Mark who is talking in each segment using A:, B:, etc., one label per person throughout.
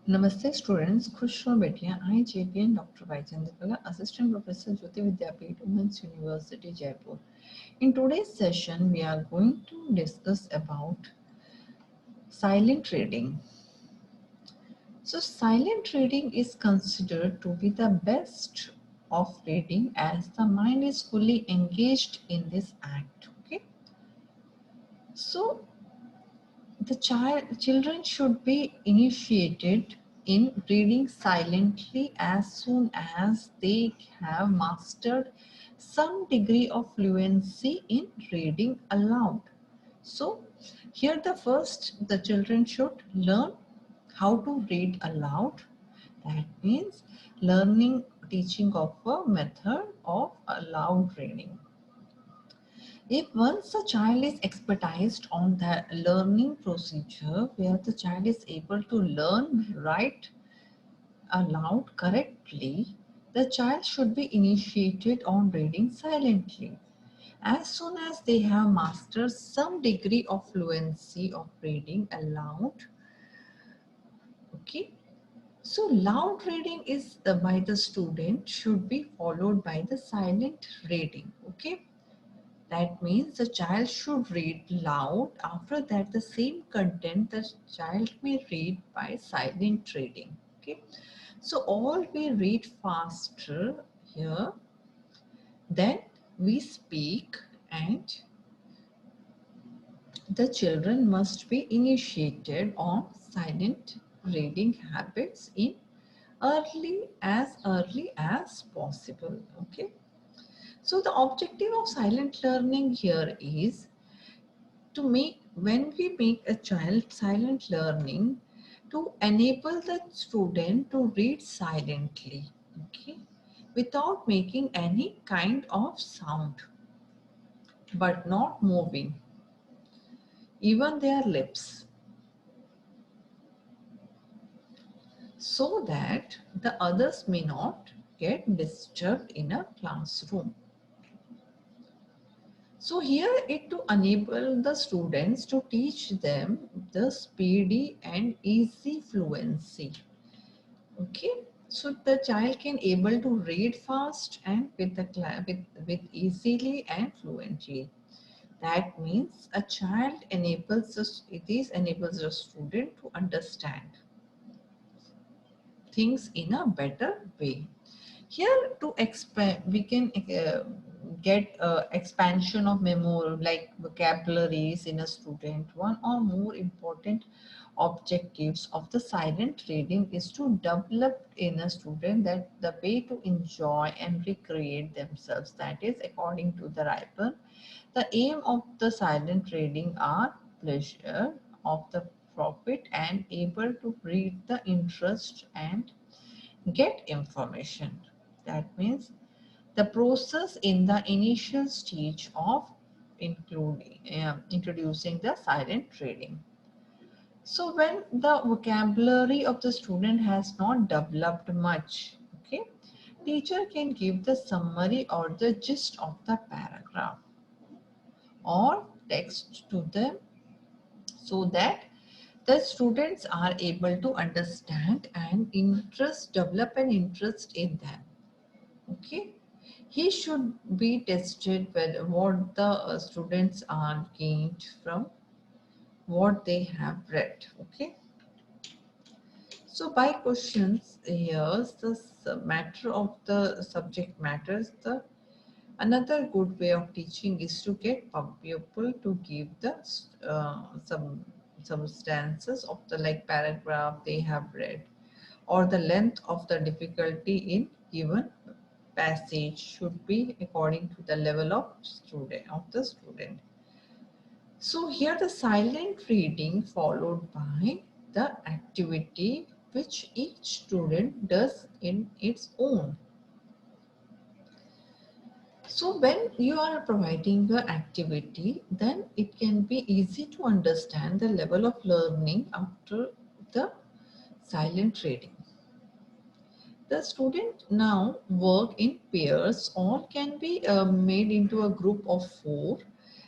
A: Namaste students, खुश रहो बेटियां. I JP and Dr. Y Chandrakala, Assistant Professor Jyoti Vidyapeeth, Women's University, Jaipur. In today's session, we are going to discuss about silent reading. So, silent reading is considered to be the best of reading as the mind is fully engaged in this act. Okay. So, the children should be initiated in reading silently as soon as they have mastered some degree of fluency in reading aloud. So here the children should learn how to read aloud. That means learning teaching of a method of aloud reading. If once a child is expertised on the learning procedure where the child is able to learn, write aloud correctly, the child should be initiated on reading silently. As soon as they have mastered some degree of fluency of reading aloud, okay. So loud reading is by the student should be followed by the silent reading, okay. That means the child should read loud. After that, the same content the child may read by silent reading. Okay. So all we read faster here, then we speak, and the children must be initiated on silent reading habits in early as possible. Okay. So the objective of silent learning here is to make, when we make a child silent learning, to enable the student to read silently, okay, without making any kind of sound, but not moving even their lips, so that the others may not get disturbed in a classroom. So here it to enable the students to teach them the speedy and easy fluency. Okay, so the child can able to read fast and with easily and fluently. That means a child enables us, it is enables a student to understand things in a better way. Here to expand, we can get expansion of memory like vocabularies in a student. One or more important objectives of the silent reading is to develop in a student that the way to enjoy and recreate themselves. That is according to the Ripon. The aim of the silent reading are pleasure of the profit and able to read the interest and get information. That means the process in the initial stage of introducing the silent reading. So when the vocabulary of the student has not developed much, okay, teacher can give the summary or the gist of the paragraph or text to them so that the students are able to understand and develop an interest in them. Okay, he should be tested with what the students are gained from what they have read. Okay, so by questions here, the matter of the subject matters. The another good way of teaching is to get people to give the some substances of the like paragraph they have read, or the length of the difficulty in given passage should be according to the level of the student. So here the silent reading followed by the activity which each student does in its own. So when you are providing the activity, then it can be easy to understand the level of learning after the silent reading. The student now work in pairs or can be made into a group of 4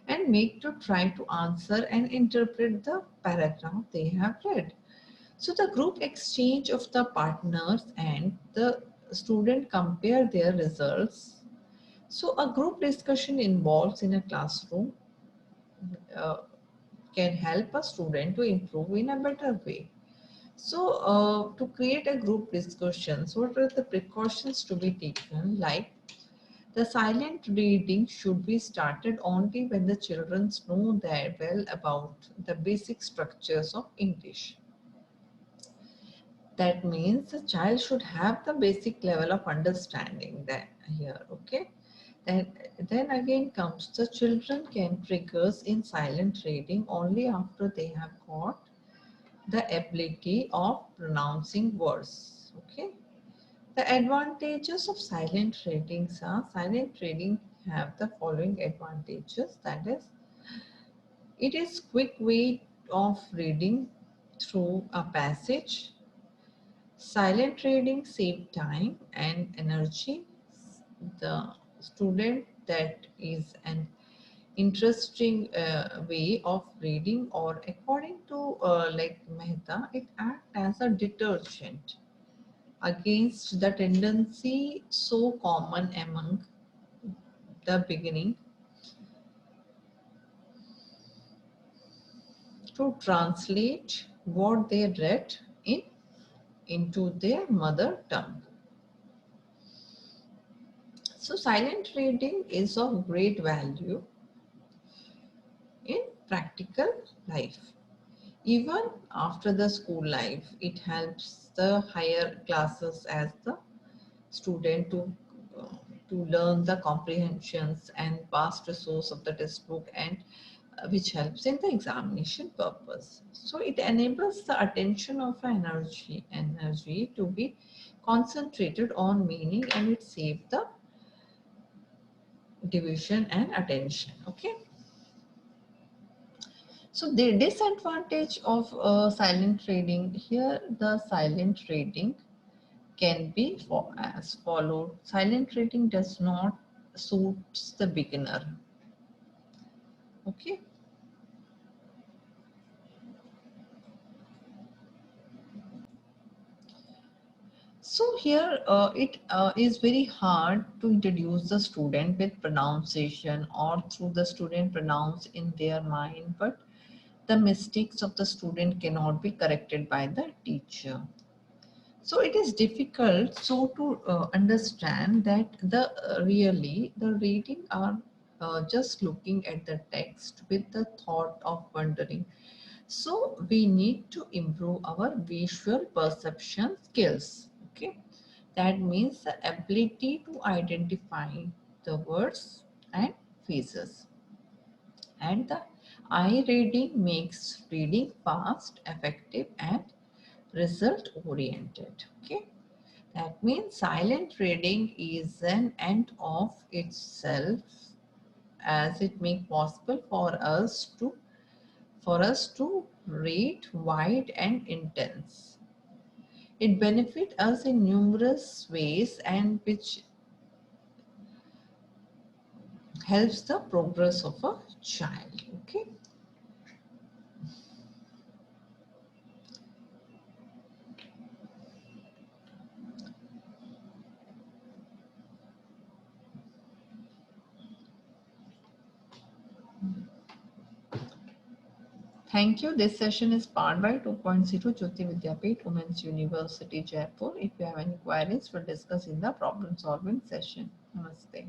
A: and make to try to answer and interpret the paragraph they have read. So the group exchange of the partners and the student compare their results. So a group discussion involves in a classroom uh, can help a student to improve in a better way. So to create a group discussions, what are the precautions to be taken? Like the silent reading should be started only when the children know that well about the basic structures of English. That means the child should have the basic level of understanding that here, okay? Then, then again comes the children can triggers in silent reading only after they have got the ability of pronouncing words, okay? The advantages of silent readings are silent reading have the following advantages, that is it is quick way of reading through a passage. Silent reading save time and energy. The student that is an interesting way of reading, or according to like Mehta, it acts as a detergent against the tendency so common among the beginning to translate what they read in into their mother tongue. So silent reading is of great value in practical life. Even after the school life, it helps the higher classes as the student uh, to learn the comprehensions and past resource of the textbook, and which helps in the examination purpose. So it enables the attention of energy to be concentrated on meaning, and it saves the division and attention. Okay. So the disadvantage of silent reading here, the silent reading can be as followed. Silent reading does not suits the beginner. Okay. So here it is very hard to introduce the student with pronunciation or through the student pronounce in their mind, but the mistakes of the student cannot be corrected by the teacher. So it is difficult so to understand that the really the reading are just looking at the text with the thought of wondering. So we need to improve our visual perception skills. Okay, that means the ability to identify the words and faces. And the eye reading makes reading fast, effective, and result oriented. Okay, that means silent reading is an end of itself, as it makes possible for us to read wide and intense. It benefits us in numerous ways, and which helps the progress of a child. Okay. Thank you. This session is powered by 2.0 Jyoti Vidyapeeth, Women's University, Jaipur. If you have any queries, we'll discuss in the problem solving session. Namaste.